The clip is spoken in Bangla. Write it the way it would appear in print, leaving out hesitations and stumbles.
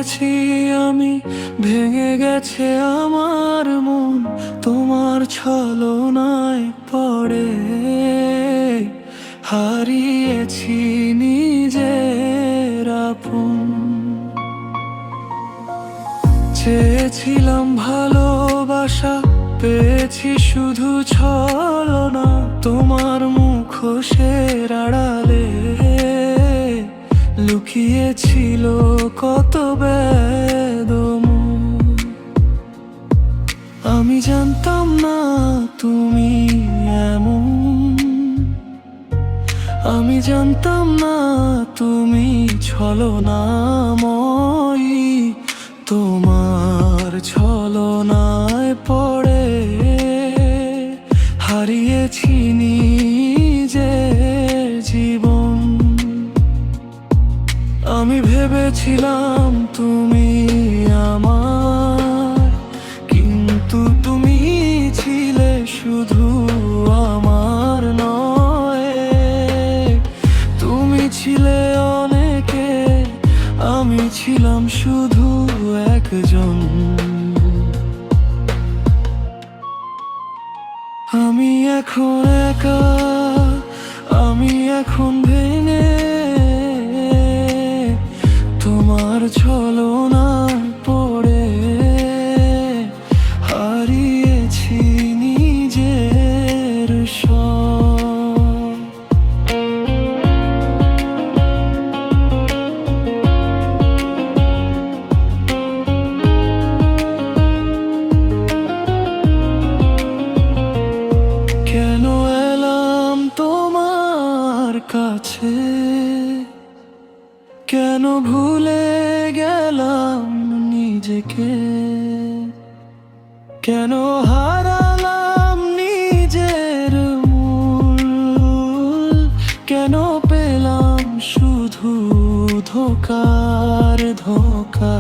পড়েছি আমি, ভেঙে গেছে আমার মন তোমার ছলনায় পড়ে। হারিয়েছি নিজের আপন। চেয়েছিলাম ভালোবাসা, পেয়েছি শুধু ছলনা। তোমার মুখোশের আড়ালে লুকিয়েছিল কত বেদনা। আমি জানতাম না তুমি এমন, আমি জানতাম না তুমি ছলনাময়ী। তোমার ছলনায় পড়ে হারিয়েছি নিজের জীবন। আমি ভেবেছিলাম তুমি আমার, কিন্তু তুমি ছিলে শুধু আমার নয়। তুমি ছিলে অনেকে, আমি ছিলাম শুধু একজন। আমি এখন একা, আমি এখন ভেঙে তোমার ছলনায় পড়ে হারিয়েছি নিজের সব। কেন এলাম তোমার কাছে, কেন ভুলে গেলাম নিজেকে, কেন হারালাম নিজের মূল, কেন পেলাম শুধু ধোকার ধোকা।